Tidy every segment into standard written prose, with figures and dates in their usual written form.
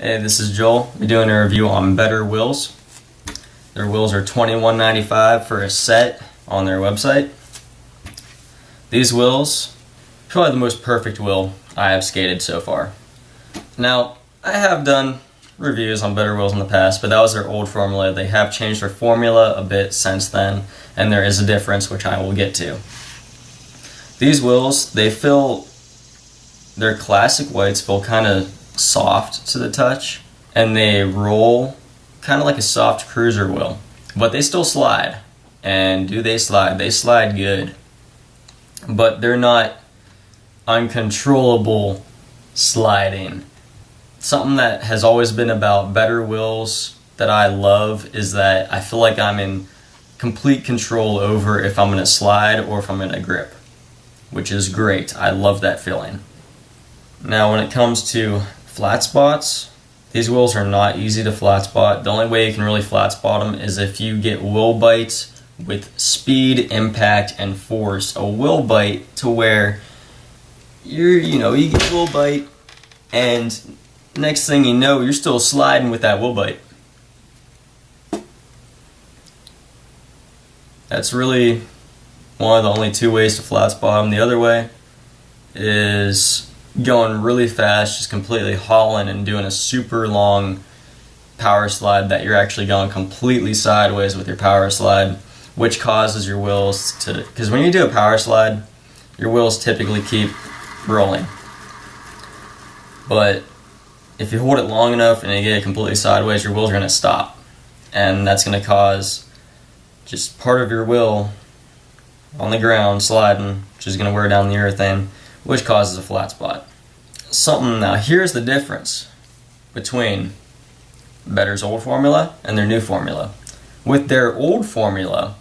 Hey, this is Joel. We're doing a review on Better wheels. Their wheels are $21.95 for a set on their website. These wheels, probably the most perfect wheel I have skated so far. Now, I have done reviews on Better wheels in the past, but that was their old formula. They have changed their formula a bit since then, and there is a difference which I will get to. These wheels, their classic whites feel kind of soft to the touch, and they roll kind of like a soft cruiser wheel, but they still slide. And do they slide? They slide good, but they're not uncontrollable sliding. Something that has always been about Better wheels that I love is that I feel like I'm in complete control over if I'm going to slide or if I'm going to grip, which is great. I love that feeling. Now when it comes to flat spots, these wheels are not easy to flat spot. The only way you can really flat spot them is if you get wheel bites with speed, impact, and force. A wheel bite to where you get a wheel bite, and next thing you know, you're still sliding with that wheel bite. That's really one of the only two ways to flat spot them. The other way is going really fast, just completely hauling and doing a super long power slide that you're actually going completely sideways with your power slide, which causes your wheels to, because when you do a power slide, your wheels typically keep rolling. But if you hold it long enough and you get it completely sideways, your wheels are going to stop. And that's going to cause just part of your wheel on the ground sliding, which is going to wear down the urethane, which causes a flat spot. Now here's the difference between Better's old formula and their new formula. With their old formula,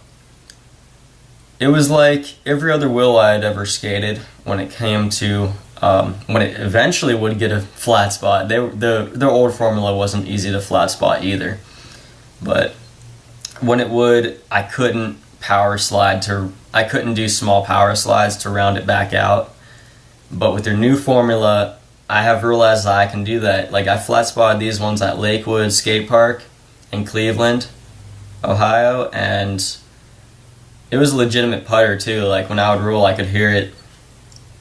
it was like every other wheel I had ever skated when it came to when it eventually would get a flat spot. Their old formula wasn't easy to flat spot either, but when it would, I couldn't I couldn't do small power slides to round it back out. But with their new formula, I have realized that I can do that. Like, I flat spotted these ones at Lakewood Skate Park in Cleveland, Ohio, and it was a legitimate putter too. Like, when I would roll, I could hear it,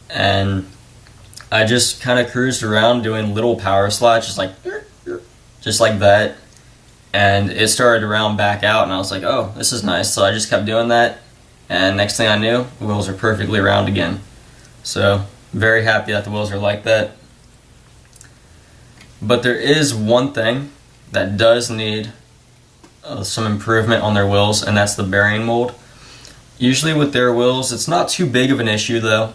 and I just kind of cruised around doing little power slides, just like that, and it started to round back out, and I was like, oh, this is nice. So I just kept doing that, and next thing I knew, the wheels are perfectly round again. So very happy that the wheels are like that. But there is one thing that does need some improvement on their wheels, and that's the bearing mold. Usually with their wheels, it's not too big of an issue though,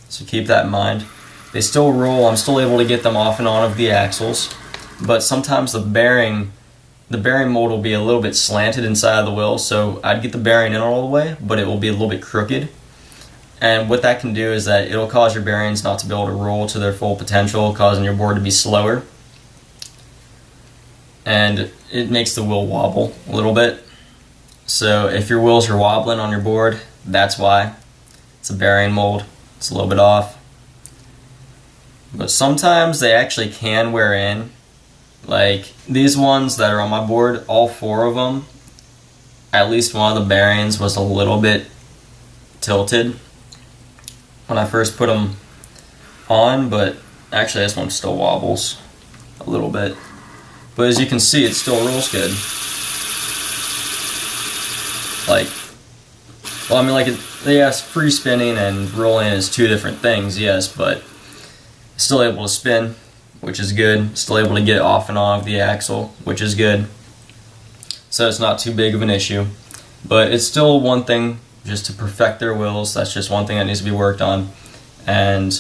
so keep that in mind. They still roll. I'm still able to get them off and on of the axles, but sometimes the bearing mold will be a little bit slanted inside of the wheel, so I'd get the bearing in all the way, but it will be a little bit crooked. And what that can do is that it'll cause your bearings not to be able to roll to their full potential, causing your board to be slower. And it makes the wheel wobble a little bit. So if your wheels are wobbling on your board, that's why. It's a bearing mold. It's a little bit off. But sometimes they actually can wear in. Like these ones that are on my board, all four of them, at least one of the bearings was a little bit tilted when I first put them on, but actually this one still wobbles a little bit. But as you can see, it still rolls good. Yes, free spinning and rolling is two different things, yes, but still able to spin, which is good. Still able to get off and on of the axle, which is good. So it's not too big of an issue. But it's still one thing just to perfect their wheels. That's just one thing that needs to be worked on. And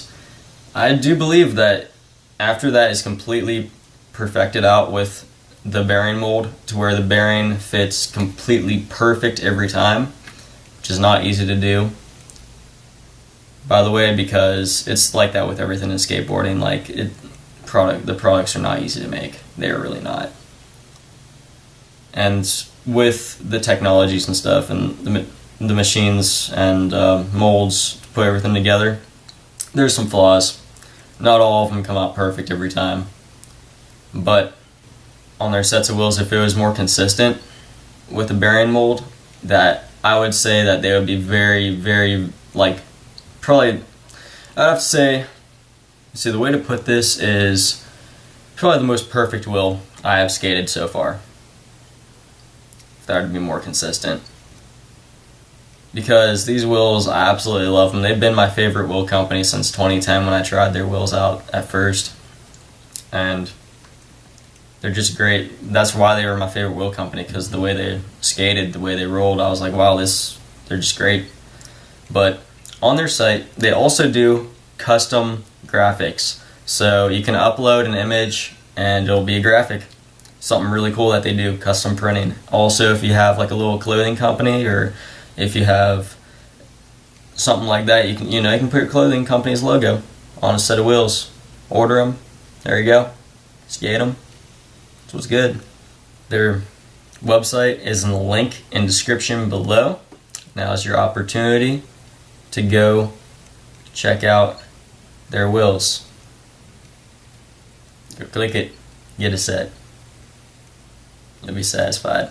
I do believe that after that is completely perfected out with the bearing mold to where the bearing fits completely perfect every time, which is not easy to do, by the way, because it's like that with everything in skateboarding. Like the products are not easy to make. They are really not. And with the technologies and stuff and the machines and molds to put everything together, there's some flaws. Not all of them come out perfect every time. but on their sets of wheels, if it was more consistent with the bearing mold, that I would say that they would be very, very, like, probably, I'd have to say, see, the way to put this is probably the most perfect wheel I have skated so far. If that would be more consistent. Because these wheels, I absolutely love them. They've been my favorite wheel company since 2010 when I tried their wheels out at first. And they're just great. That's why they were my favorite wheel company, because the way they skated, the way they rolled, I was like, wow, they're just great. But on their site, they also do custom graphics. So you can upload an image and it'll be a graphic. Something really cool that they do, custom printing. Also, if you have like a little clothing company, or if you have something like that, you can put your clothing company's logo on a set of wheels. Order them. There you go. Skate them. That's what's good. Their website is in the link in description below. Now is your opportunity to go check out their wheels. Go click it. Get a set. You'll be satisfied.